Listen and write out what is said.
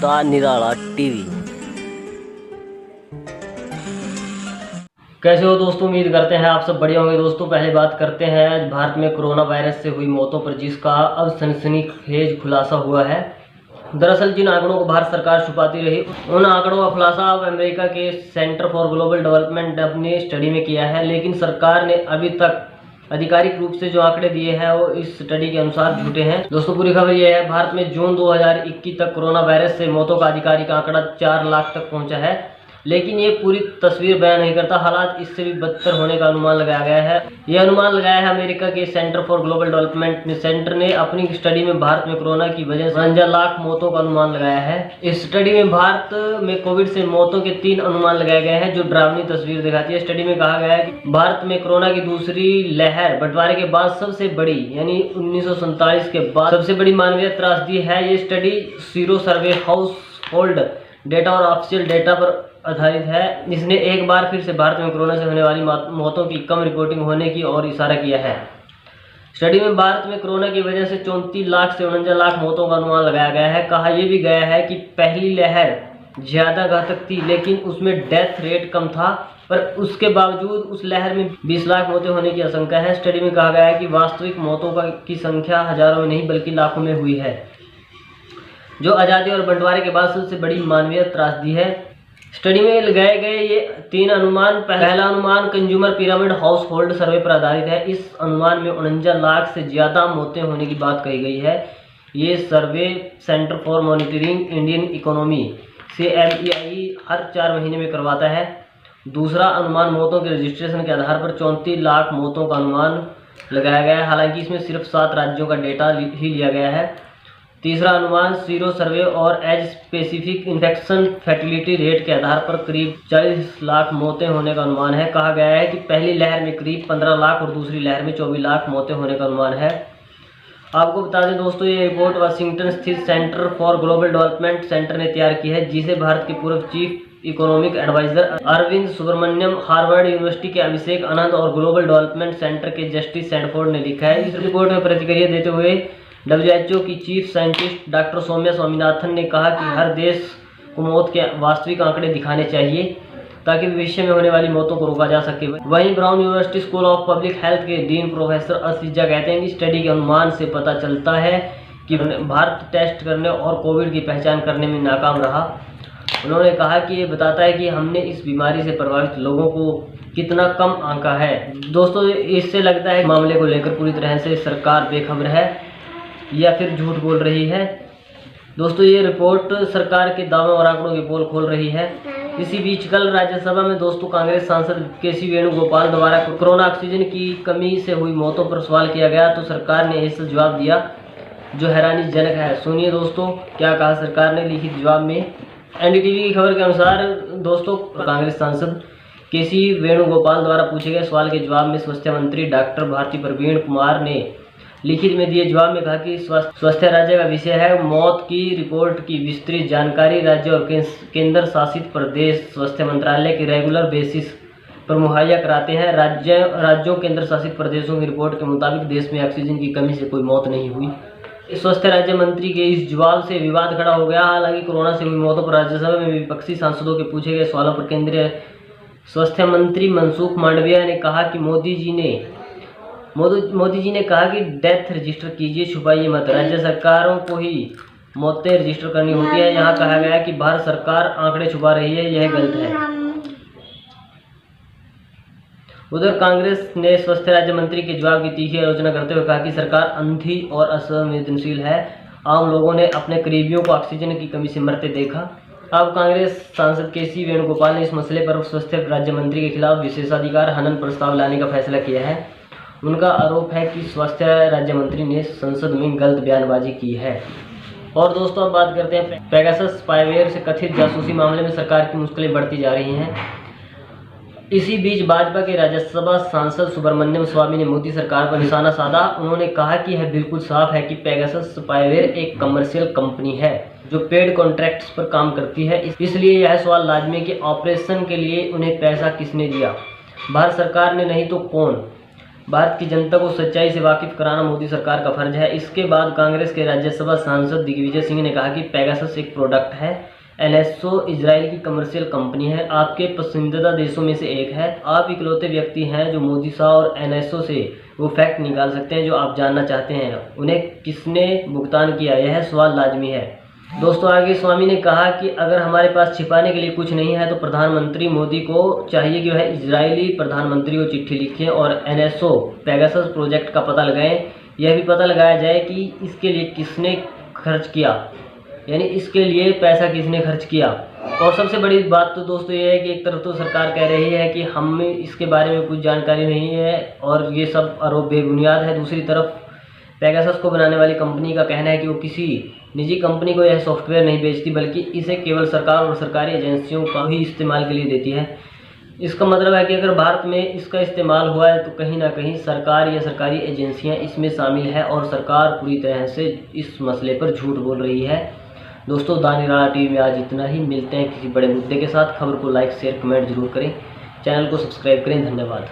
The Nirala TV. कैसे हो दोस्तों, उम्मीद करते हैं आप सब बढ़िया होंगे। दोस्तों पहले बात करते हैं भारत में कोरोना वायरस से हुई मौतों पर, जिसका अब सनसनीखेज खुलासा हुआ है। दरअसल जिन आंकड़ों को भारत सरकार छुपाती रही, उन आंकड़ों का खुलासा अब अमेरिका के सेंटर फॉर ग्लोबल डेवलपमेंट ने अपनी स्टडी में किया है। लेकिन सरकार ने अभी तक आधिकारिक रूप से जो आंकड़े दिए हैं वो इस स्टडी के अनुसार झूठे हैं। दोस्तों पूरी खबर यह है, भारत में जून 2021 तक कोरोना वायरस से मौतों का आधिकारिक आंकड़ा 4 लाख तक पहुंचा है। लेकिन ये पूरी तस्वीर बयान नहीं करता, हालात इससे भी बदतर होने का अनुमान लगाया गया है। यह अनुमान लगाया है अमेरिका के centre for global development centre ने अपनी स्टडी में भारत में कोरोना की वजह से 52 लाख मौतों का अनुमान लगाया है। इस स्टडी में भारत में कोविड से मौतों के 3 अनुमान लगाए गए हैं, जो डरावनी तस्वीर दिखाती है। स्टडी में कहा गया है कि भारत में कोरोना की दूसरी लहर बंटवारे के बाद सबसे बड़ी, यानी 1947 के बाद सबसे बड़ी मानवीय त्रासदी है। ये study sero survey household data और ऑफिशियल डेटा पर आधारित है। इसने एक बार फिर से भारत में कोरोना से होने वाली मौतों की कम रिपोर्टिंग होने की ओर इशारा किया है। स्टडी में भारत में कोरोना की वजह से 34 लाख से 49 लाख मौतों का अनुमान लगाया गया है। कहा यह भी गया है कि पहली लहर ज्यादा घातक थी, लेकिन उसमें डेथ रेट कम था, पर उसके बावजूद उस लहर में 20 लाख मौतें होने की आशंका है। स्टडी में कहा गया है कि वास्तविक मौतों की संख्या हजारों में नहीं बल्कि लाखों में हुई है, जो आज़ादी और बंटवारे के बाद सबसे बड़ी मानवीय त्रासदी है। स्टडी में लगाए गए ये 3 अनुमान, पहला अनुमान कंज्यूमर पिरामिड हाउस होल्ड सर्वे पर आधारित है। इस अनुमान में 49 लाख से ज़्यादा मौतें होने की बात कही गई है। ये survey centre for monitoring Indian economy CMEI हर 4 महीने में करवाता है। दूसरा अनुमान मौतों के रजिस्ट्रेशन के आधार पर 34 लाख मौतों का अनुमान लगाया गया है, हालांकि इसमें सिर्फ 7 राज्यों का डेटा ही लिया गया है। तीसरा अनुमान सीरो सर्वे और age specific infection fatality rate के आधार पर करीब 40 लाख मौतें होने का अनुमान है। कहा गया है कि पहली लहर में करीब 15 लाख और दूसरी लहर में 24 लाख मौतें होने का अनुमान है। आपको बता दें दोस्तों, ये रिपोर्ट वाशिंगटन स्थित centre for global development centre ने तैयार की है, जिसे भारत के पूर्व chief economic adviser Arvind Subramanian, Harvard university के अभिषेक आनंद और ग्लोबल डेवलपमेंट सेंटर के जस्टिस सैंडफोर्ड ने लिखा है। इस रिपोर्ट में प्रतिक्रिया देते हुए WHO की chief scientist doctor Soumya Swaminathan ने कहा कि हर देश को मौत के वास्तविक आंकड़े दिखाने चाहिए, ताकि भविष्य में होने वाली मौतों को रोका जा सके। वहीं brown university school of public health के डीन प्रोफेसर असिजा कहते हैं कि स्टडी के अनुमान से पता चलता है कि भारत टेस्ट करने और कोविड की पहचान करने में नाकाम रहा। उन्होंने कहा कि ये बताता है कि हमने इस बीमारी से प्रभावित लोगों को कितना कम आंका है। दोस्तों इससे लगता है मामले को लेकर पूरी तरह से सरकार बेखबर है या फिर झूठ बोल रही है। दोस्तों ये रिपोर्ट सरकार के दावों और आंकड़ों की पोल खोल रही है। इसी बीच कल राज्यसभा में दोस्तों कांग्रेस सांसद KC वेणुगोपाल द्वारा कोरोना ऑक्सीजन की कमी से हुई मौतों पर सवाल किया गया, तो सरकार ने ऐसा जवाब दिया जो हैरानीजनक है। सुनिए दोस्तों क्या कहा सरकार ने लिखित जवाब में। NDTV की खबर के अनुसार दोस्तों कांग्रेस सांसद KC वेणुगोपाल द्वारा पूछे गए सवाल के जवाब में स्वास्थ्य मंत्री डॉक्टर भारती प्रवीण कुमार ने लिखित में दिए जवाब में कहा कि स्वास्थ्य राज्य का विषय है। मौत की रिपोर्ट की विस्तृत जानकारी राज्य और केंद्र शासित प्रदेश स्वास्थ्य मंत्रालय के रेगुलर बेसिस पर मुहैया कराते हैं। राज्यों केंद्र शासित प्रदेशों की रिपोर्ट के मुताबिक देश में ऑक्सीजन की कमी से कोई मौत नहीं हुई। स्वास्थ्य राज्य मंत्री के इस जवाब से विवाद खड़ा हो गया। हालांकि कोरोना से हुई मौतों पर राज्यसभा में विपक्षी सांसदों के पूछे गए सवालों पर केंद्रीय स्वास्थ्य मंत्री मनसुख मांडविया ने कहा कि मोदी जी ने कहा कि डेथ रजिस्टर कीजिए, छुपाइए मत। राज्य सरकारों को ही मौतें रजिस्टर करनी होती है। यहाँ कहा गया कि भारत सरकार आंकड़े छुपा रही है, यह गलत है। उधर कांग्रेस ने स्वास्थ्य राज्य मंत्री के जवाब की तीखी आलोचना करते हुए कहा कि सरकार अंधी और असंवेदनशील है। आम लोगों ने अपने करीबियों को ऑक्सीजन की कमी से मरते देखा। अब कांग्रेस सांसद KC वेणुगोपाल ने इस मसले पर स्वास्थ्य राज्य मंत्री के खिलाफ विशेषाधिकार हनन प्रस्ताव लाने का फैसला किया है। उनका आरोप है कि स्वास्थ्य राज्य मंत्री ने संसद में गलत बयानबाजी की है। और दोस्तों अब बात करते हैं पेगासस स्पाईवेयर से कथित जासूसी मामले में सरकार की मुश्किलें बढ़ती जा रही हैं। इसी बीच भाजपा के राज्यसभा सांसद सुब्रमण्यम स्वामी ने मोदी सरकार पर निशाना साधा। उन्होंने कहा कि यह बिल्कुल साफ है कि पेगासस स्पाईवेयर एक कमर्शियल कंपनी है जो पेड कॉन्ट्रैक्ट्स पर काम करती है। इसलिए यह सवाल लाजमी है कि ऑपरेशन के लिए उन्हें पैसा किसने दिया, भारत सरकार ने, नहीं तो कौन। भारत की जनता को सच्चाई से वाकिफ कराना मोदी सरकार का फर्ज है। इसके बाद कांग्रेस के राज्यसभा सांसद दिग्विजय सिंह ने कहा कि पेगासस एक प्रोडक्ट है, NSO इजराइल की कमर्शियल कंपनी है, आपके पसंदीदा देशों में से एक है। आप इकलौते व्यक्ति हैं जो मोदी शाह और NSO से वो फैक्ट निकाल सकते हैं जो आप जानना चाहते हैं। उन्हें किसने भुगतान किया, यह सवाल लाजमी है। दोस्तों आगे स्वामी ने कहा कि अगर हमारे पास छिपाने के लिए कुछ नहीं है तो प्रधानमंत्री मोदी को चाहिए कि वह इजरायली प्रधानमंत्री को चिट्ठी लिखें और NSO पेगासस प्रोजेक्ट का पता लगाएं। यह भी पता लगाया जाए कि इसके लिए किसने खर्च किया, यानी इसके लिए पैसा किसने खर्च किया। और सबसे बड़ी बात तो दोस्तों ये है कि एक तरफ तो सरकार कह रही है कि हमें इसके बारे में कुछ जानकारी नहीं है और ये सब आरोप बेबुनियाद है। दूसरी तरफ पेगासस को बनाने वाली कंपनी का कहना है कि वो किसी निजी कंपनी को यह सॉफ्टवेयर नहीं बेचती बल्कि इसे केवल सरकार और सरकारी एजेंसियों का ही इस्तेमाल के लिए देती है। इसका मतलब है कि अगर भारत में इसका इस्तेमाल हुआ है तो कहीं ना कहीं सरकार या सरकारी एजेंसियां इसमें शामिल है और सरकार पूरी तरह से इस मसले पर झूठ बोल रही है। दोस्तों द निराला टीवी में आज इतना ही। मिलते हैं किसी बड़े मुद्दे के साथ। खबर को लाइक शेयर कमेंट जरूर करें, चैनल को सब्सक्राइब करें। धन्यवाद।